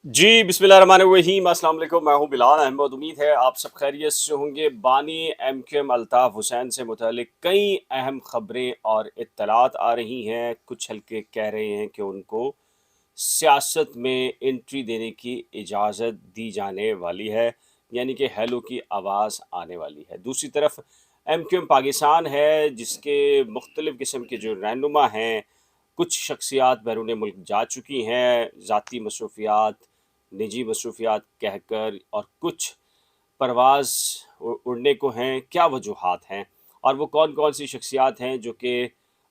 जी बिस्मिल्लाहिर्रहमानिर्रहीम, अस्सलाम वालेकुम। मैं हूं बिलाल अहमद। उम्मीद है आप सब खैरियत से होंगे। बानी एमक्यूएम अल्ताफ़ हुसैन से मुतालिक कई अहम खबरें और इत्तलात आ रही हैं। कुछ हल्के कह रहे हैं कि उनको सियासत में एंट्री देने की इजाज़त दी जाने वाली है, यानी कि हेलो की आवाज़ आने वाली है। दूसरी तरफ एमक्यूएम पाकिस्तान है, जिसके मुख्तलिफ़ किस्म के जो रहनुमा हैं, कुछ शख्सियात बैरून मुल्क जा चुकी हैं, ज़ाती मसरूफ़ियात, निजी मसरूफ़ियात कहकर, और कुछ परवाज़ उड़ने को हैं। क्या वजूहात हैं और वो कौन कौन सी शख्सियात हैं जो कि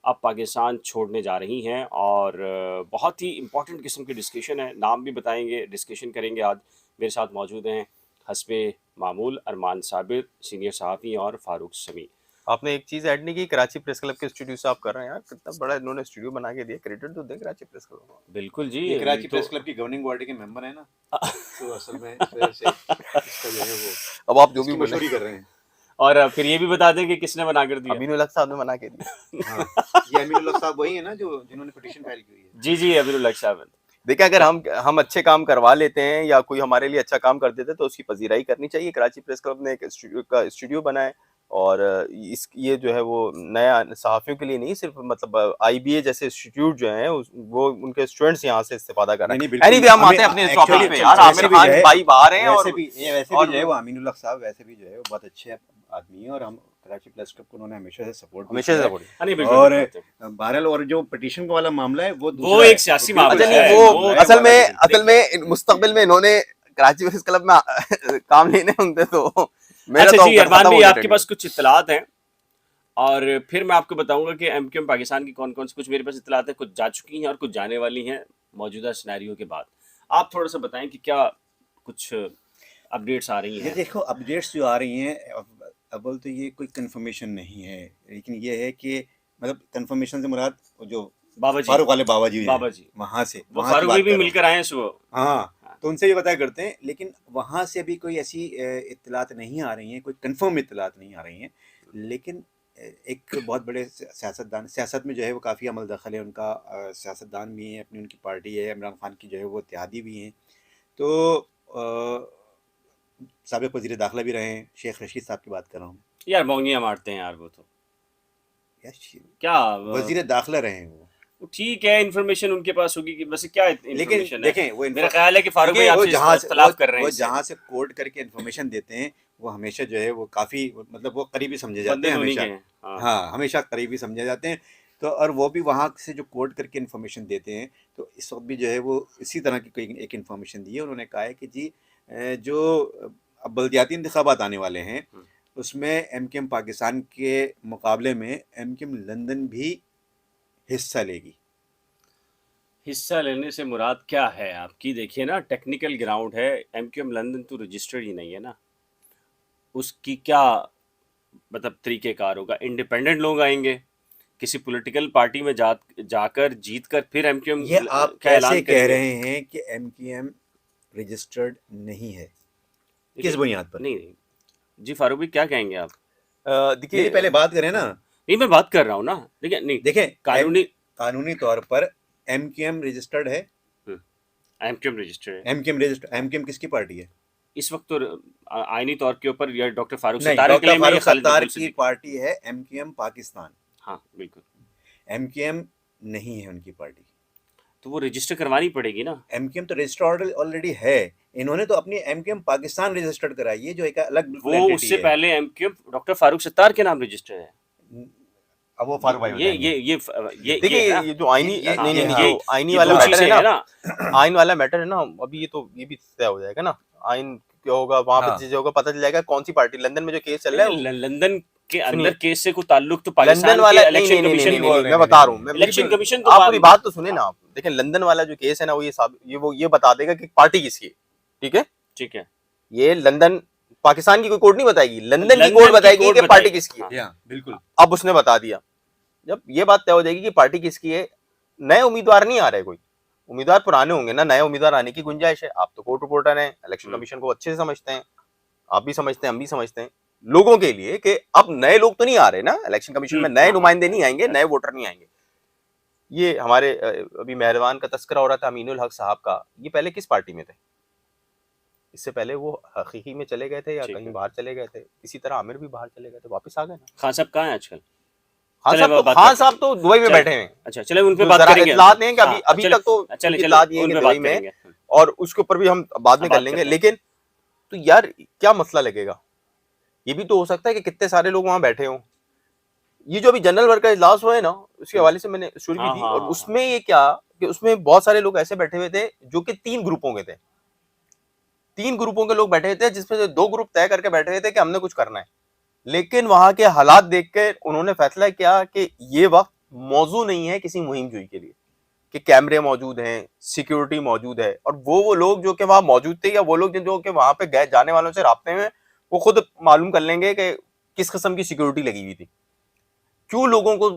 अब पाकिस्तान छोड़ने जा रही हैं? और बहुत ही इम्पोर्टेंट किस्म की डिस्कशन है, नाम भी बताएंगे, डिस्कशन करेंगे। आज मेरे साथ मौजूद हैं हस्बे मामूल अरमान साबिर, सीनियर सहाफ़ी, और फ़ारूक समी। आपने एक चीज ऐड नहीं की, कराची प्रेस क्लब के स्टूडियो से आप कर रहे हैं यार, कितना बड़ा इन्होंने स्टूडियो बना के दिया, क्रेडिट तो दे कराची प्रेस क्लब को। बिल्कुल जी, ये कराची तो प्रेस क्लब की गवर्निंग बॉडी के मेंबर है ना, तो असल में इस वजह से इसका जो है वो अब आप जो भी इसकी बोले, मशहूरी कर रहे हैं। और फिर ये भी बता दें कि किसने बना कर दिया। अमीनुल हक साहब ने बना के दिया। हाँ, ये अमीनुल हक साहब वही है ना जो जिन्होंने पिटीशन फाइल की हुई है। जी जी, अमीनुल हक साहब। देखिए, अगर हम अच्छे काम करवा लेते हैं या कोई हमारे लिए अच्छा काम कर देते हैं तो उसकी पजीराई करनी चाहिए। कराची प्रेस क्लब ने एक स्टूडियो बनाया और इस ये जो है वो नया सहाफ़ियों के लिए नहीं, सिर्फ मतलब आईबीए जैसे इंस्टीट्यूट जो हैं वो उनके स्टूडेंट्स यहाँ से इस्तेफादा कर रहे हैं। बिल्कुल। एनीवे, हम आते हैं अपने टॉपिक पे यार। आमिर खान भाई बाहर हैं और वैसे भी जो है वो अमीनुल हक साहब वैसे भी जो है वो बहुत अच्छे आदमी है और हम कराची प्रेस क्लब को उन्होंने हमेशा से सपोर्ट किया है। और बहरहाल और जो पिटीशन वाला मामला है वो एक सियासी मामला है। वो असल में मुस्तकबिल में इन्होंने कराची प्रेस क्लब में काम लेने होंगे तो अच्छा जी अरमान भाई, आपके पास कुछ इत्तलात हैं और फिर मैं आपको बताऊंगा कि एमक्यूएम पाकिस्तान की कौन कौन सी, कुछ मेरे पास इत्तलात हैं, कुछ जा चुकी हैं और कुछ जाने वाली हैं मौजूदा सिनेरियो के बाद। आप थोड़ा सा बताएं कि क्या कुछ अपडेट्स आ रही हैं। देखो, अपडेट्स जो आ रही हैं, अव्वल तो ये कोई कंफर्मेशन नहीं है, लेकिन ये है कि मतलब कंफर्मेशन से मुराद जो फारूक वाले बाबा जी वहाँ से फारूक भाई भी मिलकर आए हैं सुबह। हाँ, तो उनसे भी बताया करते हैं, लेकिन वहाँ से भी कोई ऐसी इत्तलात नहीं आ रही हैं, कोई कंफर्म इत्तलात नहीं आ रही हैं। लेकिन एक बहुत बड़े सियासतदान, सियासत में जो है वो काफ़ी अमल दखल है उनका, सियासतदान भी हैं, अपनी उनकी पार्टी है, इमरान खान की जो है वो इत्तेहादी भी हैं, तो साबिक़ वज़ीर दाखिला भी रहे हैं, शेख रशीद साहब की बात कर रहा हूँ यार। मोंगियाँ मारते हैं यार वो तो, क्या वज़ीर दाखिला रहे हैं वो, ठीक है, इन्फॉर्मेशन उनके पास होगी कि वैसे क्या इन्फॉर्मेशन है। देखें, वो मेरा ख्याल है कि फारूक भाई आपसे इख्तिलाफ कर रहे हैं। वो जहाँ से कोट करके इन्फॉर्मेशन देते हैं वो हमेशा जो है वो काफ़ी मतलब वो करीबी समझे जाते हैं हमेशा। हाँ, हमेशा करीबी समझे जाते हैं। तो और वो भी वहाँ से जो कोट करके इन्फॉर्मेशन देते हैं, तो इस वक्त भी जो है वो इसी तरह की कोई एक इन्फॉर्मेशन दी है। उन्होंने कहा है कि जी जो अब बल्दियाती इंतखाबात आने वाले हैं उसमें एमक्यूएम पाकिस्तान के मुकाबले में एमक्यूएम लंदन भी हिस्सा लेगी। हिस्सा लेने से मुराद क्या है आपकी? देखिए ना, टेक्निकल ग्राउंड है, एमक्यूएम लंदन तो रजिस्टर्ड ही नहीं है ना, उसकी क्या मतलब तरीक़ेकार होगा? इंडिपेंडेंट लोग आएंगे किसी पॉलिटिकल पार्टी में जाकर जीत कर फिर एमक्यूएम ये आप कैसे कह रहे हैं कि एमक्यूएम रजिस्टर्ड नहीं है? किस बुनियाद पर? नहीं जी फारूक भाई, क्या कहेंगे आप? देखिए, पहले बात करें ना। नहीं, मैं बात कर रहा हूँ ना। देखिए, नहीं, देखें, कानूनी तौर पर एमक्यूएम रजिस्टर्ड है। एमक्यूएम रजिस्टर्ड है। एमक्यूएम किसकी पार्टी है इस वक्त? तो आईनी तौर के ऊपर या डॉक्टर फारूक सत्तार की पार्टी है एमक्यूएम पाकिस्तान। हाँ बिल्कुल, एमक्यूएम नहीं है उनकी पार्टी, तो वो रजिस्टर करवानी पड़ेगी ना। एमक्यूएम तो रजिस्टर्ड ऑलरेडी है, इन्होंने तो अपनी एमक्यूएम पाकिस्तान रजिस्टर्ड कराई है, जो एक अलग वो उससे पहले एमक्यूएम डॉक्टर फारूक सत्तार के नाम रजिस्टर है। अब वो फारूक भाई ये देखिए, ये जो आईनी वाला मैटर है ना, आईन वाला मैटर है ना, अभी ये भी तय हो जाएगा ना, आईन क्या होगा वहाँ पे चीजें होगा, पता चल जाएगा कौन सी पार्टी। लंदन में जो केस चल रहा है, लंदन के अंदर केस से कोई ताल्लुक तो पाकिस्तान लंदन वाला इलेक्शन कमीशन, मैं बता रहा हूँ, इलेक्शन कमीशन आप पूरी बात तो सुने ना आप। देखें, लंदन वाला जो केस है ना, वो ये बता देगा कि पार्टी किसकी है। ठीक है, ये लंदन पाकिस्तान की कोई कोर्ट नहीं बताएगी, लंदन की कोर्ट बताएगी कि पार्टी किसकी है। बिल्कुल, अब उसने बता दिया, जब ये बात तय हो जाएगी कि पार्टी किसकी है, नए उम्मीदवार नहीं आ रहे, कोई उम्मीदवार पुराने होंगे ना, नए उम्मीदवार आने की गुंजाइश है। आप तो कोर्ट रिपोर्टर हैं, इलेक्शन कमीशन को अच्छे से समझते हैं, आप भी समझते हैं, हम भी समझते हैं, लोगों के लिए कि अब नए लोग तो नहीं आ रहे ना, इलेक्शन कमीशन में नए नुमाइंदे नहीं आएंगे, नए वोटर नहीं आएंगे। ये हमारे अभी मेहरबान का तस्करा हो रहा था, अमीनुल हक साहब का, ये पहले किस पार्टी में थे? इससे पहले वो हकीकी में चले गए थे या ठीक कहीं है। बाहर चले गए थे, इसी तरह आमिर भी बाहर चले गए थे, वापस आ गए ना। खान साहब कहाँ हैं आजकल? खान चले साहब वो तो बात खान करते साहब तो दुबई में चल बैठे हैं। अच्छा चले उन पे जो बात जरा करेंगे। इत्तलात नहीं है कि हाँ, अभी चले तक तो चले उनकी चले इत्तलात ये है उन कि पे बात दुबई में है, करेंगे। और उसके ऊपर भी हम बाद में बात कर लेंगे। करते हैं। लेकिन तो यार क्या मसला लगेगा? ये भी तो हो सकता है कि कितने सारे लोग वहां बैठे हों। ये जो अभी जनरल वर्कर इजलास हुए ना, उसके हवाले से मैंने स्टोरी भी हाँ दी, हाँ और हाँ उसमें ये क्या कि उसमें बहुत सारे लोग ऐसे बैठे हुए थे जो कि 3 ग्रुपों के थे। 3 ग्रुपों के लोग बैठे हुए थे, जिसमें से 2 ग्रुप तय करके बैठे हुए थे कि हमने कुछ करना है। लेकिन वहां के हालात देख के उन्होंने फैसला किया कि ये वक्त मौजू नहीं है किसी मुहिम जुई के लिए, कि कैमरे मौजूद हैं, सिक्योरिटी मौजूद है, और वो लोग जो कि वहां मौजूद थे या वो लोग जो कि वहां पे गए जाने वालों से राब्ते में, वो खुद मालूम कर लेंगे कि किस किस्म की सिक्योरिटी लगी हुई थी, क्यों लोगों को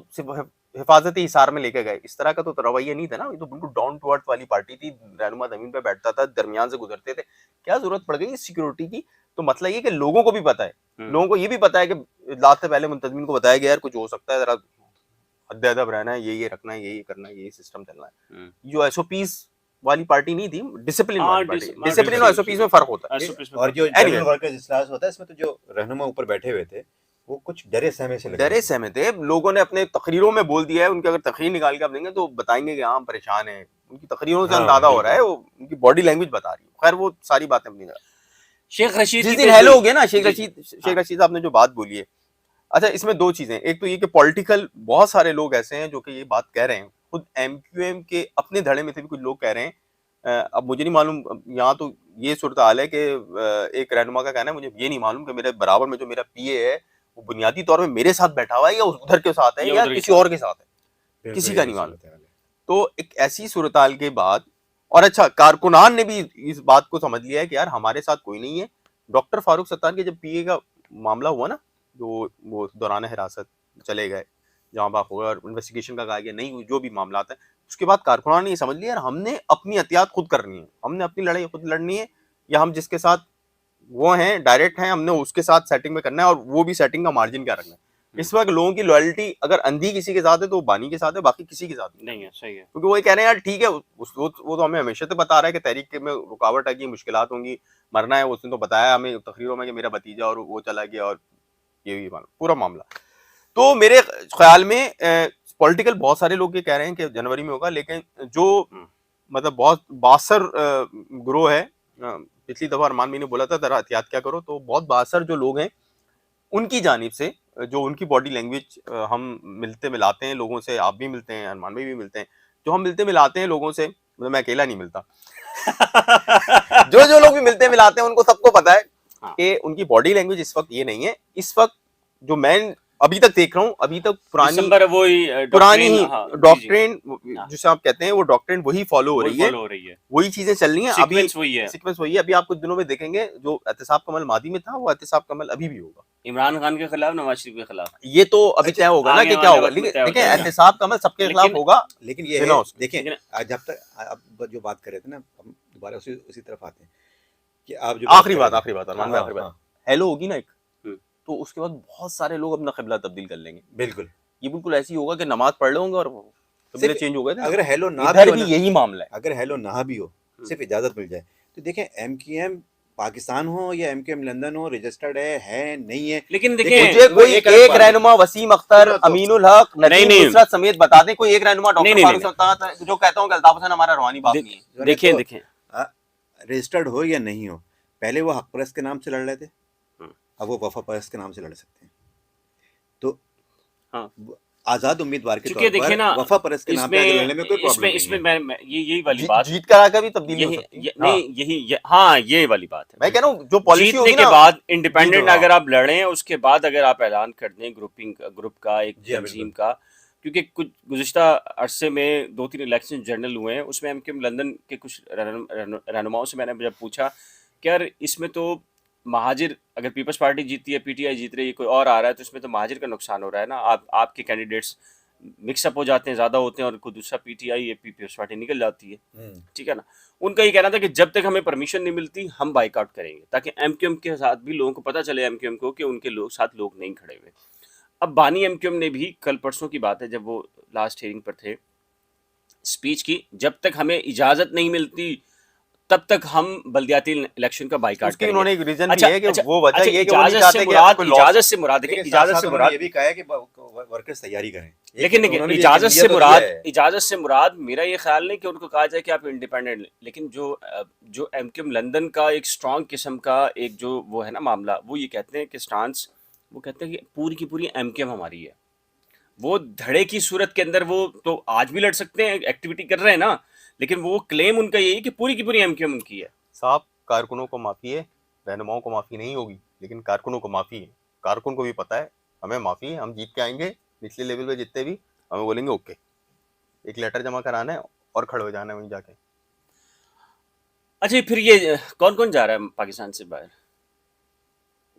हिफाजती हिसार में लेके गए। इस तरह का तो रवैया नहीं था ना। ये तो बिल्कुल डाउन टू अर्थ वाली पार्टी थी, रहनुमा जमीन पे बैठता था, दरमियान से गुजरते थे, क्या जरूरत पड़ गई सिक्योरिटी की? तो मतलब ये कि लोगों को भी पता है, लोगों को ये भी पता है कि इजलास से पहले मुंतजमीन को बताया गया यार कुछ हो सकता है, जरा हद्दे अदब रहना है, ये रखना है, ये करना है, ये सिस्टम चलना है। जो एसओपीज वाली पार्टी नहीं थी, डिसिप्लिन वाली पार्टी। डिसिप्लिन और एसओपीज में फर्क होता है। और जो जनरल वर्कर्स इजलास होता है, इसमें तो जो रहनुमा ऊपर बैठे हुए थे वो कुछ डरे सहमे से लगे डरे सहमे थे। लोगों ने अपने तकरीरों में बोल दिया है, उनकी अगर तकरीर निकाल के आप देंगे तो बताएंगे कि हाँ परेशान है। उनकी तकरीरों से अंदाजा हो रहा है, वो उनकी बॉडी लैंग्वेज बता रही है। खैर वो सारी बातें अपनी जगह। शेख रशीद जिस की दिन हेलो हो गया ना, शेख जी, रशीद साहब ने जो बात बोली है, अच्छा इसमें 2 चीजें। एक तो ये कि पॉलिटिकल बहुत सारे लोग ऐसे हैं जो कि ये बात कह रहे हैं, खुद एमक्यूएम के अपने धड़े में से भी कुछ लोग कह रहे हैं। अब मुझे नहीं मालूम, यहाँ तो ये सूरत हाल है कि एक रहनुमा का कहना है, मुझे ये नहीं मालूम कि मेरे बराबर में जो मेरा पीए है वो बुनियादी तौर पे मेरे साथ बैठा हुआ है या उधर के साथ है या किसी और के साथ है, किसी का नहीं मालूम। तो एक ऐसी सूरत हाल के बाद, और अच्छा कारकुनान ने भी इस बात को समझ लिया है कि यार हमारे साथ कोई नहीं है। डॉक्टर फारूक सत्तार के जब पीए का मामला हुआ ना, जो वो दौरान हिरासत चले गए, जहाँ बाप होगा और इन्वेस्टिगेशन का कहा गया नहीं हुई, जो भी मामला है, उसके बाद कारकुनान ने ये समझ लिया यार हमने अपनी एहतियात खुद करनी है, हमने अपनी लड़ाई खुद लड़नी है, या हम जिसके साथ वो हैं डायरेक्ट हैं हमने उसके साथ सेटिंग में करना है, और वो भी सेटिंग का मार्जिन क्या रखना है। इस वक्त लोगों की लॉयल्टी अगर अंधी किसी के साथ है तो वो बानी के साथ है, बाकी किसी के साथ नहीं है। सही है, क्योंकि वो ये कह रहे हैं यार ठीक है, वो तो हमें हमेशा से बता रहा है कि तहरीक में रुकावट आएगी, मुश्किलात होंगी, मरना है। उसने तो बताया हमें तकरीरों में कि मेरा भतीजा और वो चला गया, और ये भी पूरा मामला। तो मेरे ख्याल में पॉलिटिकल बहुत सारे लोग ये कह रहे हैं कि जनवरी में होगा, लेकिन जो मतलब बहुत बासर ग्रोह है, पिछली दफा अरमान भी ने बोला था जरा एहतियात क्या करो, तो बहुत बासर जो लोग हैं उनकी जानिब से, जो उनकी बॉडी लैंग्वेज हम मिलते मिलाते हैं लोगों से, आप भी मिलते हैं, अरमान भाई भी मिलते हैं, जो हम मिलते मिलाते हैं लोगों से, मतलब मैं अकेला नहीं मिलता जो लोग भी मिलते मिलाते हैं उनको सबको पता है कि उनकी बॉडी लैंग्वेज इस वक्त ये नहीं है। इस वक्त जो मैं अभी तक देख रहा हूँ, अभी तक पुरानी ही डॉक्ट्रिन जिसे आप कहते हैं, वो डॉक्ट्रिन वही फॉलो हो रही है, वही चीजें चल रही हैं, अभी सीक्वेंस वही है। अभी आप कुछ दिनों में देखेंगे जो एहतिसाब कमल मादी में था, वो एहतिसाब कमल अभी भी होगा, इमरान खान के खिलाफ, नवाज शरीफ के खिलाफ। ये तो अभी तय होगा ना कि क्या होगा, लेकिन देखिए एहतिसाब कमल सबके खिलाफ होगा। लेकिन ये है, देखिए जब तक आप जो बात कर रहे थे ना, हम दोबारा उसी तरफ आते हैं कि आप जो आखिरी बात हेलो होगी ना एक, तो उसके बाद बहुत सारे लोग अपना क़िबला तब्दील कर लेंगे। बिल्कुल, ये बिल्कुल ऐसी होगा कि नमाज पढ़ लेंगे और क़िबले चेंज हो गए थे। अगर हेलो ना भी यही मामला है, अगर हेलो ना भी हो, सिर्फ इजाजत मिल जाए, तो देखें एमक्यूएम पाकिस्तान हो या एमक्यूएम लंदन हो, रजिस्टर्ड है नहीं है। लेकिन देखिए मुझे कोई एक रहनुमा वसीम अख्तर, अमीनुल हक, नदीम नुसरत समेत बता दें, कोई एक रहनुमा डॉक्टर फारूक सत्तार जो कहता हूं कि अल्ताफ हुसैन हमारा रूहानी बाप नहीं है। देखिए रजिस्टर्ड हो या नहीं हो, पहले वो हक परस्त के नाम से लड़ रहे थे, अब वो वफा परस्त के नाम से लड़ सकते हैं। तो आजाद उम्मीदवार के तौर पर ना, वफा परस्त के नाम पे लड़ने में कोई प्रॉब्लम नहीं है। इसमें मैं यही वाली बात, जीत करा कर भी तब्दीली हो सकती है। नहीं यही ये वाली बात है। मैं कह रहा हूं जो पॉलिसी जीतने के बाद इंडिपेंडेंट अगर आप लड़े, उसके बाद अगर आप ऐलान कर दें ग्रुप का, एक तंजीम का, क्योंकि कुछ गुज़िश्ता अरसे में 2-3 इलेक्शन जनरल हुए हैं, उसमें एमक्यूएम लंदन के कुछ रहनुमाओं से मैंने जब पूछा कि यार इसमें तो महाजिर, अगर पीपल्स पार्टी जीतती है, पीटीआई जीत रही है, कोई और आ रहा है, तो इसमें तो महाजिर का नुकसान हो रहा है ना, आपके कैंडिडेट्स मिक्सअप हो जाते हैं, ज़्यादा होते हैं, और कोई दूसरा पीटीआई या पीपल्स पार्टी निकल जाती है, ठीक है ना। उनका ये कहना था कि जब तक हमें परमिशन नहीं मिलती हम बाइकआउट करेंगे, ताकि एमक्यूएम के साथ भी लोगों को पता चले, एमक्यूएम को, कि उनके साथ लोग नहीं खड़े हुए। अब बानी एमक्यूएम ने भी कल परसों की बात है, जब वो लास्ट हियरिंग पर थे, स्पीच की, जब तक हमें इजाज़त नहीं मिलती तब तक हम बल्दियाती इलेक्शन का बाइकाट उसकी करेंगे। उन्होंने एक रीजन अच्छा भी है कि अच्छा वो वजह अच्छा, ये है कि वो नहीं इजाजत चाहते से कि मुराद, कोई लॉस इजाजत से मुराद देखिए, लेकिन इजाजत साथ-साथ से उन्होंने मुराद, ये भी कहा है कि वर्कर्स तैयारी करें। लेकिन तो उन्होंने भी एक इजाजत इंडिया से तो मुराद, दिया है। इजाजत से मुराद मेरा ये ख्याल नहीं कि उनको कहा जाए कि आप इंडिपेंडेंट, लेकिन जो एमक्यूएम लंदन का एक स्ट्रांग किस्म का एक जो वो है ना मामला, वो ये कहते हैं कि स्टांस, वो कहते हैं कि पूरी की पूरी एमक्यूएम हमारी है। वो धड़े की सूरत के अंदर वो तो आज भी लड़ सकते हैं, एक्टिविटी कर रहे हैं ना, लेकिन वो क्लेम उनका यही है कि पूरी की पूरी एमक्यूएम उनकी है। साहब, कारकुनों को माफी है, रहनुमाओं को माफी नहीं होगी, लेकिन कारकुनों को माफी है। कारकुन को भी पता है हमें माफी है, हम जीत के आएंगे निचले लेवल पे जितने भी, हमें बोलेंगे ओके, एक लेटर जमा कराना है और खड़े हो जाना है वहीं जाके। अच्छा, फिर ये कौन कौन जा रहा है पाकिस्तान से बाहर?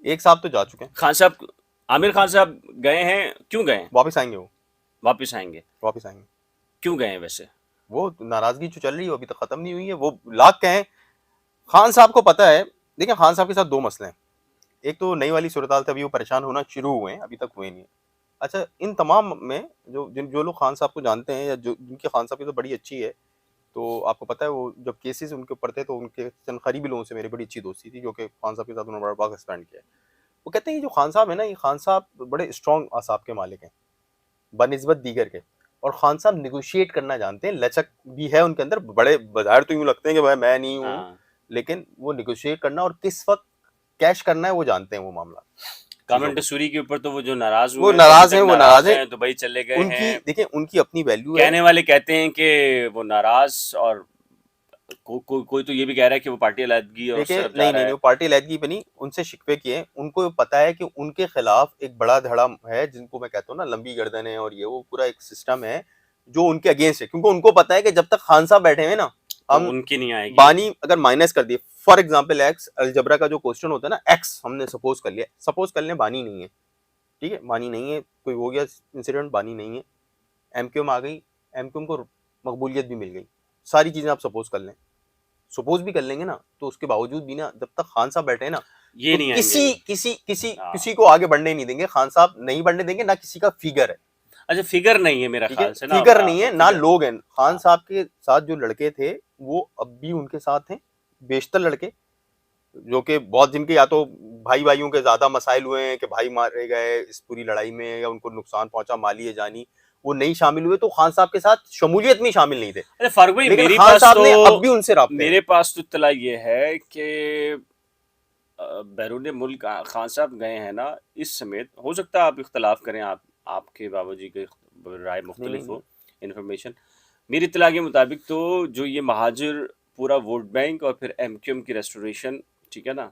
एक साहब तो जा चुके हैं, खान साहब, आमिर खान साहब गए हैं, क्यों गए हैं? वापस आएंगे, वो वापस आएंगे, वापस आएंगे। क्यों गए हैं वैसे? वो नाराजगी जो चल रही है वो अभी तक खत्म नहीं हुई है, वो लाख कहें। खान साहब को पता है, देखिए खान साहब के साथ दो मसले हैं। एक तो नई वाली सूरत हाल से अभी वो परेशान होना शुरू हुए हैं, अभी तक हुए नहीं है। अच्छा, इन तमाम में जो लोग खान साहब को जानते हैं या जो जिनकी खान साहब की तो बड़ी अच्छी है, तो आपको पता है वो जब केसेस उनके ऊपर थे तो उनके चंद करीबी लोगों से मेरी बड़ी अच्छी दोस्ती थी, जो कि खान साहब के साथ उन्होंने बड़ा वक्त स्पेंड किया है। वो कहते हैं कि जो खान साहब है ना, ये खान साहब बड़े स्ट्रॉन्ग असाब के मालिक हैं बनिस्बत दीगर के, और खान साहब निगोशिएट करना जानते हैं, लचक भी है उनके अंदर। बड़े बाहर तो यूं लगते हैं कि भाई मैं नहीं हूँ, हाँ, लेकिन वो निगोशिएट करना और किस वक्त कैश करना है वो जानते हैं वो मामला। कमेंट सूरी के ऊपर तो वो जो नाराज वो हुए हैं, नाराज अभी हैं, तक वो नाराज हैं। दुबई चले गए उनकी हैं। देखिए उनकी अपनी वैल्यू है। कहने वाले कहते हैं कि वो नाराज, और कोई तो ये भी कह रहा है कि वो पार्टी अलहदगी और देखिए तरफ जा नहीं रहा नहीं है। वो पार्टी अलहदगी पे नहीं, उनसे शिकवे किए, उनको पता है कि उनके खिलाफ एक बड़ा धड़ा है, जिनको मैं कहता हूँ ना लंबी गर्दन है, और ये वो पूरा एक सिस्टम है जो उनके अगेंस्ट है, क्योंकि उनको पता है कि जब तक खान साहब बैठे हुए ना, तो हम उनकी नहीं आएगी। बानी अगर माइनस कर दिए, फॉर एग्जाम्पल एक्स अलजबरा का जो क्वेश्चन होता है ना, एक्स हमने सपोज कर लिया, सपोज कर लें बानी नहीं है, ठीक है, बानी नहीं है, कोई हो गया इंसिडेंट, बानी नहीं है, एमक्यूएम आ गई, एमक्यूएम को मकबूलियत भी मिल गई, सारी चीजें आप सपोज कर लें, सपोज भी कर लेंगे ना, तो उसके बावजूद भी ना, जब तक खान साहब बैठे हैं ना, ये तो नहीं किसी आएंगे। किसी किसी हाँ। किसी को आगे बढ़ने नहीं देंगे, खान साहब नहीं बढ़ने देंगे, ना किसी का फिगर है, अच्छा, फिगर नहीं है मेरा ठीक है, ख्याल से ना, फिगर नहीं है, ना फिगर। लोग हैं। खान हाँ। साहब के साथ जो लड़के थे वो अब भी उनके साथ हैं, बेशतर लड़के जो कि बहुत, जिनके या तो भाई भाइयों के ज्यादा मसाइल हुए हैं कि भाई मारे गए इस पूरी लड़ाई में, या उनको नुकसान पहुंचा माली या जानी, वो नहीं शामिल हुए, तो खान साहब के साथ शमूलियत में शामिल नहीं थे। अरे फारूक भाई, लेकिन मेरे खान पास साहब ने तो अब भी उनसे राब्ते हैं। मेरे पास तो इत्तला ये है कि बैरून मुल्क खान साहब गए हैं ना, इस समेत, हो सकता है आप इख्तलाफ करें, आपके बाबा जी की राय मुख्तलिफ हो, इन्फॉर्मेशन मेरी इत्तला के मुताबिक तो जो ये महाजिर पूरा वोट बैंक और फिर एमक्यूएम की रेस्टोरेशन, ठीक है ना,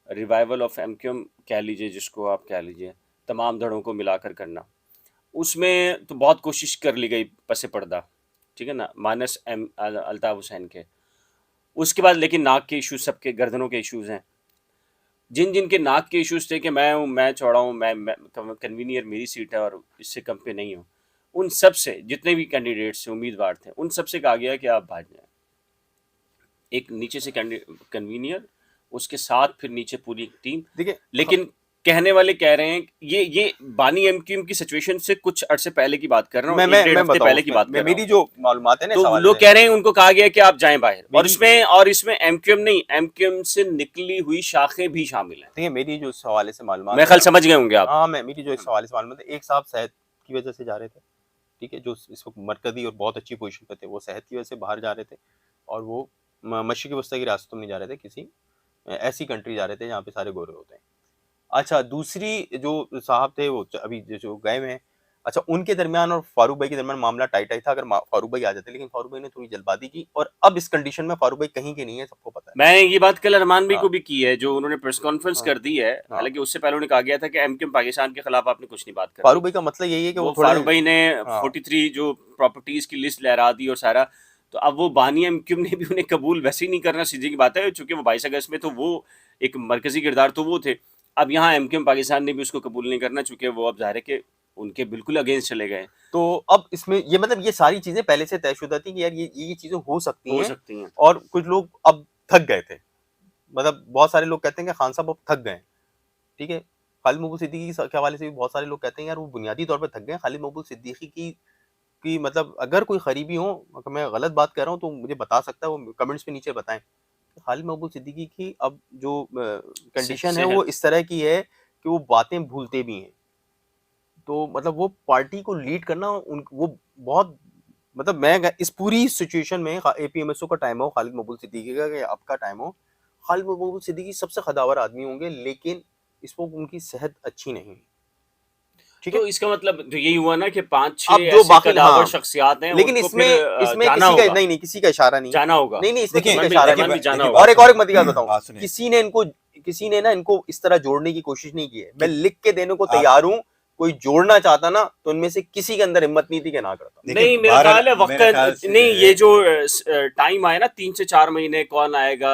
रिवाइवल ऑफ एमक्यूएम कह लीजिए, जिसको आप कह लीजिए, तमाम धड़ों को मिलाकर करना, उसमें तो बहुत कोशिश कर ली गई पसे पर्दा, ठीक है ना, माइनस अल्ताफ हुसैन के। उसके बाद लेकिन नाक के इश्यूज, सबके गर्दनों के इश्यूज हैं, जिन जिन के नाक के इश्यूज थे कि मैं चौड़ा हूँ, मैं कन्वीनियर मेरी सीट है और इससे कम पे नहीं हूँ, उन सब से जितने भी कैंडिडेट्स थे, उम्मीदवार थे, उन सब से कहा गया कि आप भाग जाएं। एक नीचे से कन्वीनियर, उसके साथ फिर नीचे पूरी टीम। देखिए, लेकिन कहने वाले कह रहे हैं ये बानी एमक्यूएम की सिचुएशन से कुछ अरसे पहले की बात कर रहा हूँ, एक डेढ़ हफ्ते पहले की बात कर रहा मेरी हूँ। जो मालूमात है ना, तो लोग कह रहे हैं उनको कहा गया कि आप जाएं बाहर, मेरी- और इसमें एमक्यूएम नहीं, एमक्यूएम से निकली हुई शाखें भी शामिल हैं। देखिए मेरी जो इस हवाले से मालूमात मैं ख्याल समझ गए होंगे आप। हाँ, मेरी जो इस हवाले से मालूमात है, एक साहब सेहत की वजह से जा रहे थे, ठीक है, जो इस वक्त मरकजी और बहुत अच्छी पोजीशन पे थे, वो सेहत की वजह से बाहर जा रहे थे, और वो मशरिकी वस्ती की रास्तों में नहीं जा रहे थे, किसी ऐसी कंट्री जा रहे थे जहाँ पे सारे गोरे होते हैं। अच्छा, दूसरी जो साहब थे वो अभी जो गए हुए हैं, अच्छा, उनके दरमियान और फारूक भाई के दरमियान मामला टाइट था, अगर फारूक भाई आ जाते, लेकिन फारूक भाई ने थोड़ी जल्दबाजी की, और अब इस कंडीशन में फारूक भाई कहीं के नहीं है, सबको पता है। मैं ये बात कल अरमान भाई हाँ। को भी की है, जो उन्होंने प्रेस कॉन्फ्रेंस कर दी है, हालांकि उससे पहले उन्होंने कहा गया था कि एमक्यूएम पाकिस्तान के खिलाफ आपने कुछ नहीं बात कर। फारूक भाई का मतलब यही है कि वो फारूक भाई ने हाँ। 43 जो प्रॉपर्टीज की लिस्ट लहरा दी और सारा, तो अब वो बानी एमक्यूएम ने भी उन्हें कबूल वैसे ही नहीं करना, सीधी की बात है, चूंकि वो 22 अगस्त में तो वो एक मरकजी किरदार तो वो थे, अब यहाँ एमक्यूएम पाकिस्तान ने भी उसको कबूल नहीं करना, चूंकि वो अब ज़ाहिर है कि उनके बिल्कुल अगेंस्ट चले गए। तो अब इसमें ये मतलब ये सारी चीजें पहले से तयशुदा थी कि यार ये चीजें हो सकती हैं, और कुछ लोग अब थक गए थे, मतलब बहुत सारे लोग कहते हैं कि खान साहब अब थक गए, ठीक है, खालिद मकबूल सिद्दीकी के हवाले से भी बहुत सारे लोग कहते हैं यार वो बुनियादी तौर पर थक गए। खालिद मकबूल सिद्दीकी की कि मतलब अगर कोई खरीबी हो, अगर मैं गलत बात कर रहा हूँ तो मुझे बता सकता है, वो कमेंट्स पे नीचे बताएं। खालिद मकबूल सिद्दीकी की अब जो कंडीशन है वो सेहत इस तरह की है कि वो बातें भूलते भी हैं। तो मतलब वो पार्टी को लीड करना उन वो बहुत, मतलब मैं इस पूरी सिचुएशन में एपीएमएसओ का टाइम हो, खालिद मकबूल सिद्दीकी का कि आपका टाइम हो। खालिद मकबूल सिद्दीकी सबसे खदावर आदमी होंगे, लेकिन इस वक्त उनकी सेहत अच्छी नहीं है। ठीक है, तो इसका मतलब तो यही हुआ ना कि 5-6 अब जो ऐसे बाकी, कदावर हाँ, शख्सियात हैं, लेकिन उनको फिर इसमें जाना किसी का होगा, नहीं, नहीं किसी का इशारा नहीं है, जाना होगा। नहीं, नहीं इसमें किसी देखिए का रहमान भी इशारा देखिए नहीं रहमान भी है। जाना देखिए होगा। और बात एक मत सुनिए, बताऊं, बात सुनिए किसी ने ना इनको इस तरह जोड़ने की कोशिश नहीं की है। मैं कि लिख के देने को आप तैयार हूं, कोई जोड़ना चाहता ना तो इनमें से किसी के अंदर हिम्मत नहीं थी कि ना करता। देखिए नहीं, मेरा बहरहाल ख्याल है वक्त मेरे ख्याल से नहीं, जो ये है जो टाइम आया ना 3 से 4 महीने, कौन आएगा,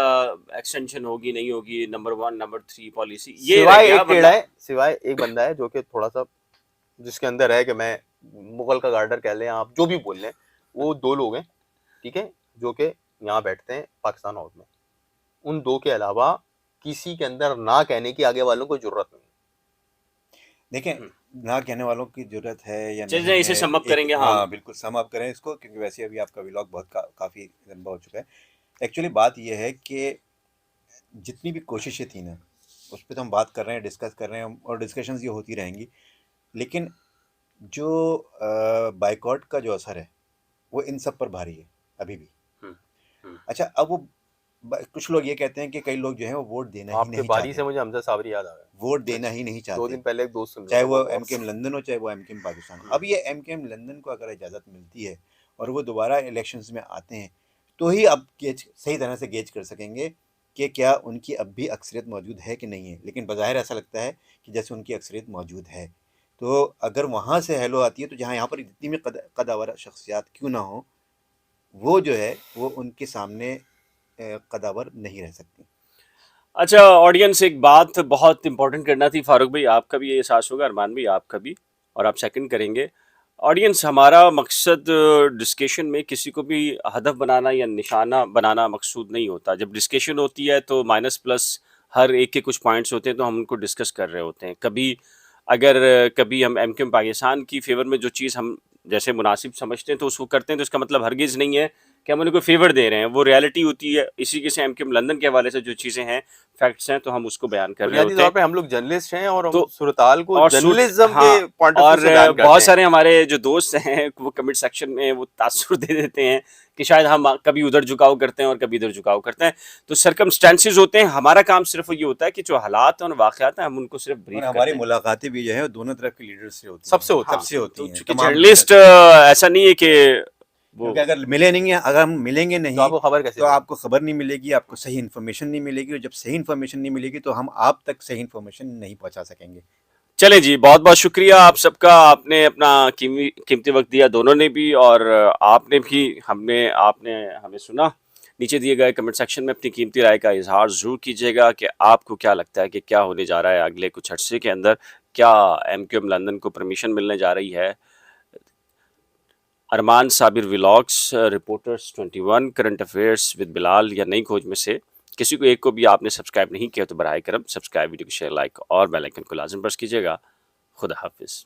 एक्सटेंशन होगी नहीं होगी, नंबर 1 नंबर 3 पॉलिसी, ये रह सिवाय गया, एक टेढ़ा वरना है, सिवाय एक बंदा है जो कि थोड़ा सा जिसके अंदर है कि मैं मुगल का गार्डर कह लें, आप जो भी बोल लें, वो दो लोग हैं, ठीक है, जो कि यहाँ बैठते हैं पाकिस्तान हाउस में। उन दो के अलावा किसी के अंदर ना कहने की आगे वालों को जरूरत नहीं। देखें, ना कहने वालों की जरूरत है या नहीं चलिए इसे है, सम अप एक, करेंगे। हाँ, हाँ बिल्कुल सम अप करें इसको, क्योंकि वैसे अभी आपका व्लॉग बहुत काफ़ी लंबा हो चुका है। एक्चुअली बात यह है कि जितनी भी कोशिशें थी ना, उस पर तो हम बात कर रहे हैं, डिस्कस कर रहे हैं, और डिस्कशंस ये होती रहेंगी, लेकिन जो बाइकॉट का जो असर है वो इन सब पर भारी है अभी भी। हम्म, हम्म। अच्छा, अब वो कुछ लोग ये कहते हैं कि कई लोग जो हैं वो वोट देना ही आपके नहीं बारी चाहते, से मुझे हमजा साबरी याद आ गया। वोट देना ही नहीं 2 चाहते, दिन पहले एक दोस्त सुन रहा चाहे था वो podcast। एमकेएम लंदन हो, चाहे वो एमकेएम पाकिस्तान हो। अब ये एमकेएम लंदन को अगर इजाज़त मिलती है और वो दोबारा इलेक्शंस में आते हैं, तो ही अब गेज सही तरह से गेज कर सकेंगे कि क्या उनकी अब भी अक्सरियत मौजूद है कि नहीं है। लेकिन बज़ाहिर ऐसा लगता है कि जैसे उनकी अक्सरियत मौजूद है। तो अगर वहाँ से हेलो आती है, तो जहाँ यहाँ पर जितनी भी कदावर शख्सियात क्यों ना हो, वो जो है वो उनके सामने कदावर नहीं रह सकती। अच्छा ऑडियंस, एक बात बहुत इंपॉर्टेंट करना थी, फारूक भाई आपका भी ये एहसास होगा, अरमान भाई आपका भी, और आप सेकंड करेंगे। ऑडियंस, हमारा मकसद डिस्कशन में किसी को भी हदफ बनाना या निशाना बनाना मकसूद नहीं होता। जब डिस्कशन होती है तो माइनस प्लस हर एक के कुछ पॉइंट्स होते हैं, तो हम उनको डिस्कस कर रहे होते हैं। कभी हम एमकेएम पाकिस्तान की फेवर में जो चीज़ हम जैसे मुनासिब समझते हैं तो उसको करते हैं, तो इसका मतलब हरगिज़ नहीं है कि हम उन्हें कोई फेवर दे रहे हैं। वो रियलिटी होती है। इसी के से एमकेएम लंदन के हवाले से जो चीज़ें हैं, फैक्ट्स हैं, तो हम उसको बयान कर रहे बुनियादी होते तौर हैं। पे हम लोग जर्नलिस्ट हैं और हम तो सुरताल को और जर्नलिज्म हाँ, के पॉइंट ऑफ और व्यू से बयान करते बहुत हैं। सारे हमारे जो दोस्त हैं वो कमेंट सेक्शन में वो तासुर दे देते हैं कि शायद हम कभी उधर झुकाव करते हैं और कभी इधर झुकाव करते हैं। तो सरकमस्टेंसेस होते हैं। हमारा काम सिर्फ ये होता है कि जो हालात हैं और वाक़यात हैं, हम उनको सिर्फ और ब्रीफ हमारी करते हैं। मुलाकातें भी जो है वो दोनों तरफ के लीडर से होती हैं, सबसे होती हाँ, सबसे होती तो हैं, चूंकि तमाम जर्नलिस्ट लीडर। ऐसा नहीं है कि वो क्योंकि अगर मिले नहीं है, अगर हम मिलेंगे तो नहीं, आपको खबर कैसे तो देंगे? आपको खबर नहीं मिलेगी, आपको सही इन्फॉर्मेशन नहीं मिलेगी, और जब सही इन्फॉर्मेशन नहीं मिलेगी तो हम आप तक सही इन्फॉर्मेशन नहीं पहुंचा सकेंगे। चलें जी, बहुत बहुत शुक्रिया आप सबका। आपने अपना कीमती वक्त दिया, दोनों ने भी, और आपने भी आपने हमें सुना। नीचे दिए गए कमेंट सेक्शन में अपनी कीमती राय का इजहार ज़रूर कीजिएगा कि आपको क्या लगता है कि क्या होने जा रहा है अगले कुछ अर्से के अंदर। क्या एमक्यूएम लंदन को परमिशन मिलने जा रही है? Arman Sabir vlogs, reporters 21, current affairs with Bilal या नई खोज में से किसी को एक को भी आपने सब्सक्राइब नहीं किया तो बराए करम सब्सक्राइब, वीडियो को शेयर, लाइक और बेल आइकन को लाजम प्रेस कीजिएगा। खुदा हाफिज़।